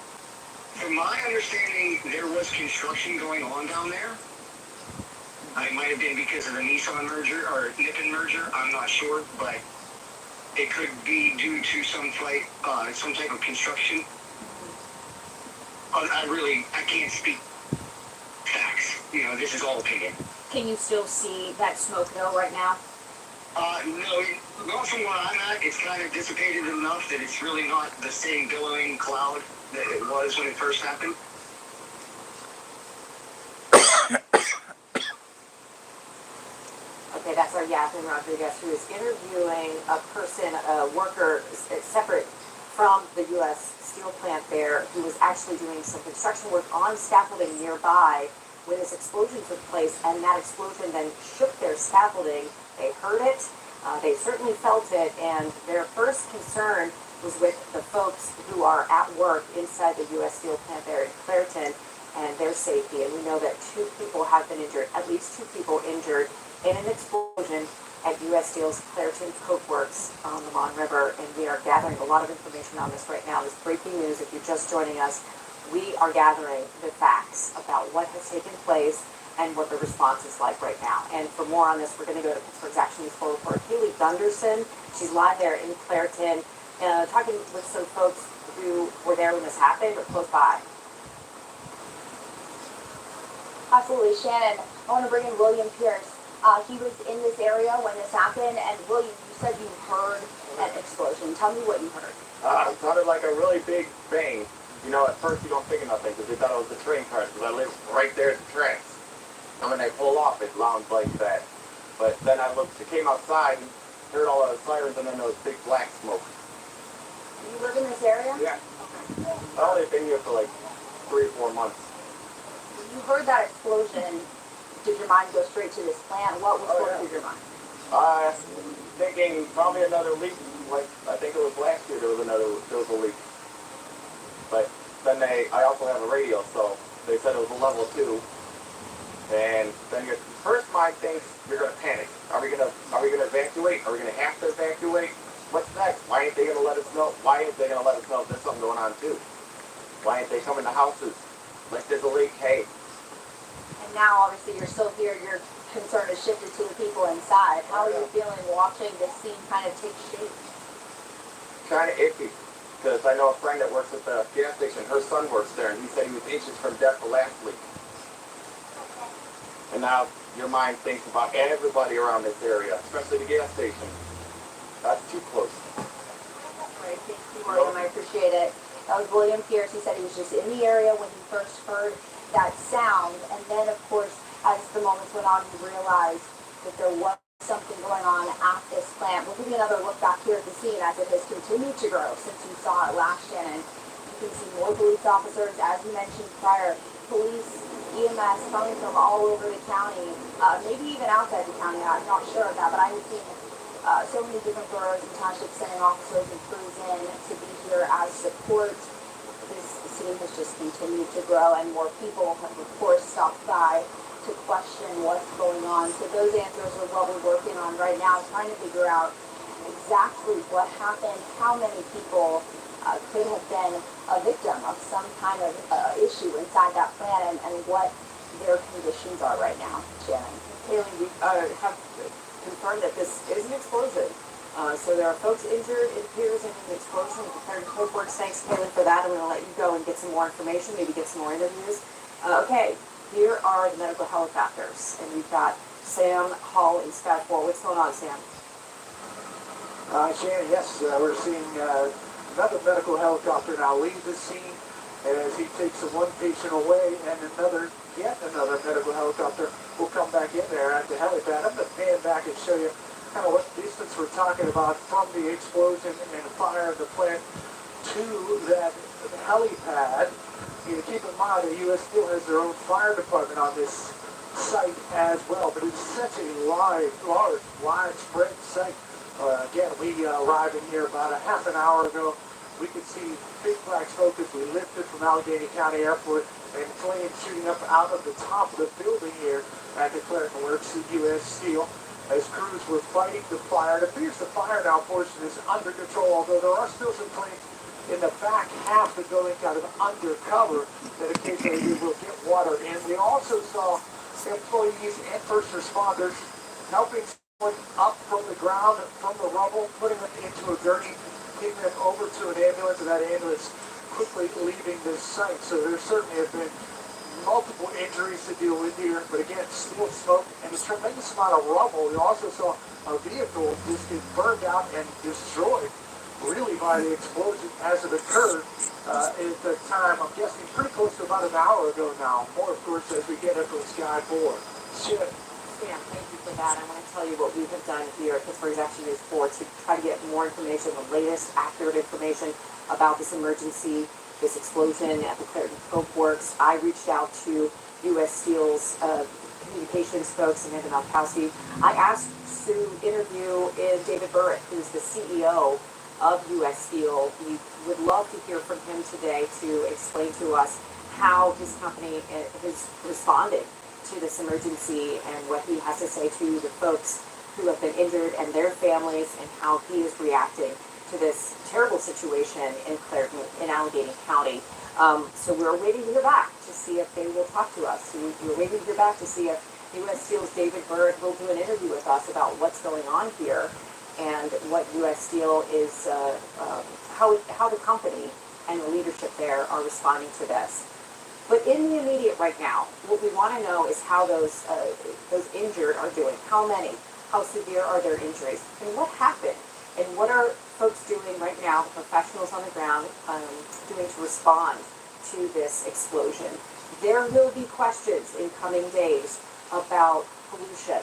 From my understanding, there was construction going on down there. It might have been because of the Nissan merger or Nippon merger. I'm not sure, but it could be due to some type of construction. I can't speak facts. This is all opinion. Can you still see that smoke though right now? No, not from where I'm at. It's kind of dissipated enough that it's really not the same billowing cloud that it was when it first happened. Okay, that's our Yasmin Rodriguez, who is interviewing a person, a worker, separate from the U.S. steel plant there, who was actually doing some construction work on scaffolding nearby when this explosion took place, and that explosion then shook their scaffolding. They heard it, they certainly felt it, and their first concern was with the folks who are at work inside the U.S. steel plant there in Clareton and their safety. And we know that 2 people have been injured, at least 2 people injured in an explosion at U.S. Steel's Clairton Coke Works on the Mon River, and we are gathering a lot of information on this right now. This breaking news, if you're just joining us, we are gathering the facts about what has taken place and what the response is like right now. And for more on this, we're going to go to Pittsburgh's Action News Full Report. Haley Gunderson, she's live there in Clairton, talking with some folks who were there when this happened or close by. Absolutely, Shannon. I want to bring in William Pierce. He was in this area when this happened, and William, you said you heard an explosion. Tell me what you heard. It sounded like a really big bang. You know, at first you don't think of nothing because we thought it was the train cars because I live right there at the tracks. And when they pull off, it sounds like that. But then I came outside and heard all the sirens, and then there was big black smoke. You live in this area? Yeah. I've only been here for like 3 or 4 months. When you heard that explosion, did your mind go straight to this plant? What was going through your mind? Thinking probably another leak. Like I think it was last year there was a leak. But then I also have a radio, so they said it was a level 2. And then your first mind thinks you're gonna panic. Are we gonna evacuate? Are we gonna have to evacuate? What's next? Why ain't they gonna let us know? Why ain't they gonna let us know if there's something going on too? Why ain't they coming to houses? Like there's a leak, hey. And now, obviously, you're still here. Your concern is shifted to the people inside. How are you feeling watching this scene kind of take shape? Kind of iffy. Because I know a friend that works at the gas station. Her son works there, and he said he was inches from death the last week. And now your mind thinks about everybody around this area, especially the gas station. That's too close. Right, thank you, William. I appreciate it. That was William Pierce. He said he was just in the area when he first heard that sound. And then, of course, as the moments went on, he realized that there was something going on at this plant. We'll give you another look back here at the scene as it has continued to grow since you saw it last, Shannon. You can see more police officers, as you mentioned prior, police, EMS coming from all over the county, maybe even outside the county. I'm not sure of that, but I have seen so many different boroughs and townships sending officers and crews in to be here as support. This scene has just continued to grow, and more people have, of course, stopped by to question what's going on. So those answers are what we're working on right now, trying to figure out exactly what happened, how many people could have been a victim of some kind of issue inside that plant, and what their conditions are right now. Shannon. Haley, we have confirmed that this is an explosion. So there are folks injured, it appears, in an explosion at the Clairton Coke Works. Thanks, Haley, for that. I'm going to let you go and get some more information, maybe get some more interviews. Okay, here are the medical helicopters, and we've got Sam Hall in Sky 4. What's going on, Sam? Shannon, yes, we're seeing another medical helicopter now leave the scene as he takes one patient away, and yet another medical helicopter will come back in there at the helipad. I'm going to pan back and show you kind of what distance we're talking about from the explosion and fire of the plant to that helipad. You know, keep in mind that U.S. Steel has their own fire department on this site as well, but it's such a large, widespread site. Again, we arrived in here about a half an hour ago. We could see big black smoke as we lifted from Allegheny County Airport, and flames shooting up out of the top of the building here at the Clairton Works at U.S. Steel. As crews were fighting the fire, it appears the fire now portion is under control, although there are still some flames in the back half of the building kind of undercover that occasionally you will get water in. We also saw employees and first responders helping someone up from the ground, from the rubble, putting them into a gurney, taking them over to an ambulance, and that ambulance quickly leaving this site. So there certainly have been multiple injuries to deal with here, but again, still smoke and a tremendous amount of rubble. We also saw a vehicle just get burned out and destroyed really by the explosion as it occurred at the time, I'm guessing pretty close to about an hour ago now. More, of course, as we get up to Sky 4. Shit. Sam, thank you for that. I want to tell you what we have done here at Pittsburgh's Action News 4 to try to get more information, the latest accurate information about this emergency, this explosion at the Clairton Coke Works. I reached out to U.S. Steel's communications folks, Amanda Malkowski. I asked to interview David Burritt, who's the CEO of U.S. Steel. We would love to hear from him today to explain to us how his company has responded to this emergency and what he has to say to the folks who have been injured and their families and how he is reacting to this terrible situation in Clairton, in Allegheny County. So we're waiting to hear back to see if they will talk to us. We're waiting to hear back to see if U.S. Steel's David Bird will do an interview with us about what's going on here and what U.S. Steel is, how the company and the leadership there are responding to this. But in the immediate right now, what we want to know is how those injured are doing. How many? How severe are their injuries? And what happened? And what are folks doing right now, professionals on the ground, doing to respond to this explosion? There will be questions in coming days about pollution.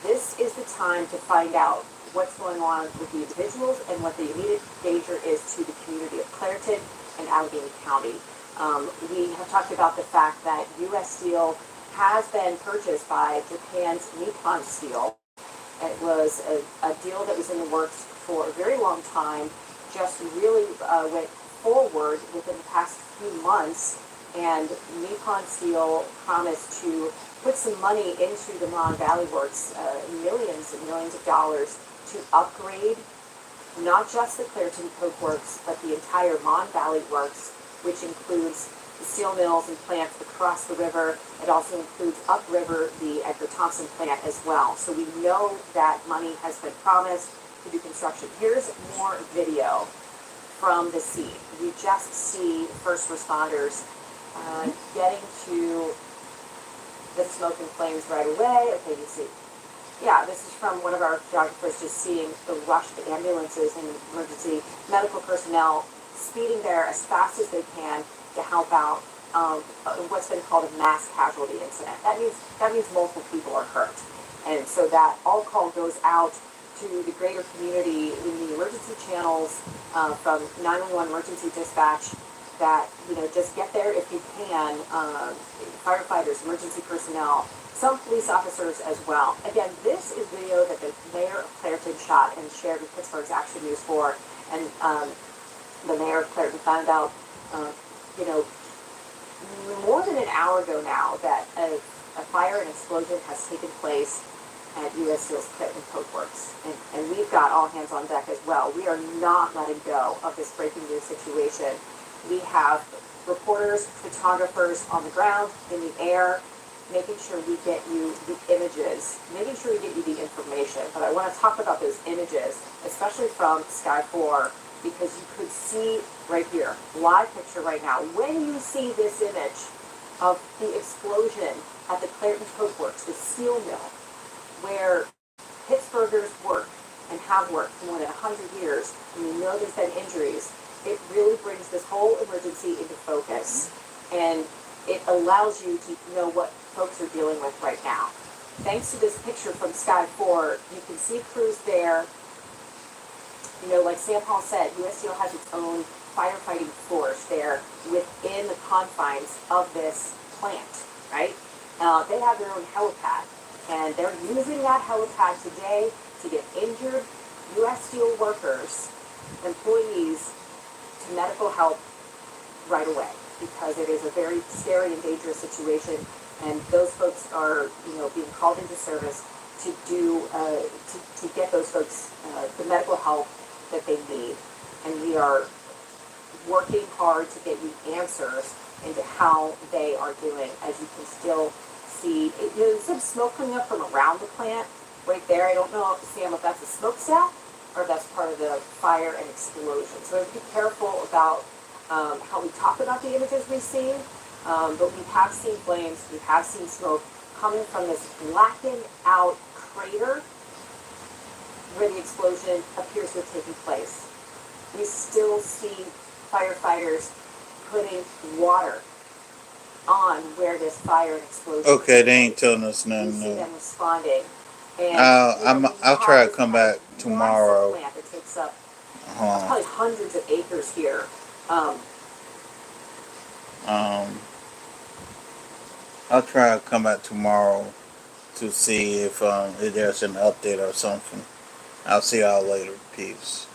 This is the time to find out what's going on with the individuals and what the immediate danger is to the community of Clairton and Allegheny County. We have talked about the fact that U.S. Steel has been purchased by Japan's Nippon Steel. It was a deal that was in the works for a very long time, just really went forward within the past few months, and Nippon Steel promised to put some money into the Mon Valley Works, millions and millions of dollars to upgrade not just the Clairton Coke Works, but the entire Mon Valley Works, which includes the steel mills and plants across the river. It also includes upriver the Edgar Thomson plant as well. So we know that money has been promised to do construction. Here's more video from the scene. We just see first responders getting to the smoke and flames right away. Okay, you see. Yeah, this is from one of our photographers just seeing the rushed ambulances and emergency medical personnel speeding there as fast as they can to help out what's been called a mass casualty incident. That means multiple people are hurt. And so that all call goes out to the greater community in the emergency channels from 911 emergency dispatch that, just get there if you can, firefighters, emergency personnel, some police officers as well. Again, this is video that the mayor of Clairton shot and shared with Pittsburgh's Action News 4, and the mayor of Clairton found out, more than an hour ago now that a fire and explosion has taken place at U.S. Steel's Clairton Coke Works. And we've got all hands on deck as well. We are not letting go of this breaking news situation. We have reporters, photographers on the ground, in the air, making sure we get you the images, making sure we get you the information. But I want to talk about those images, especially from Sky 4, because you could see right here, live picture right now, when you see this image of the explosion at the Clairton Coke Works, the steel mill, where Pittsburghers work and have worked for more than 100 years, and we know there's been injuries, it really brings this whole emergency into focus, and it allows you to know what folks are dealing with right now. Thanks to this picture from Sky 4, you can see crews there. Like Sam Paul said, U.S. Steel has its own firefighting force there within the confines of this plant, right? They have their own helipad, and they're using that helipad today to get injured U.S. Steel workers, employees, to medical help right away, because it is a very scary and dangerous situation, and those folks are, being called into service to do, to get those folks the medical help that they need. And we are working hard to get you answers into how they are doing. As you can still see, there's some smoke coming up from around the plant right there. I don't know, Sam, if that's a smokestack or if that's part of the fire and explosion. So be careful about how we talk about the images we've seen, but we have seen flames, we have seen smoke coming from this blackened out crater where the explosion appears to have taken place. We still see firefighters putting water on where this fire and explosion. Okay, they ain't telling us We nothing see new. them responding. And I'll try to come back tomorrow. Plant that takes up probably hundreds of acres here. I'll try to come back tomorrow to see if there's an update or something. I'll see y'all later. Peace.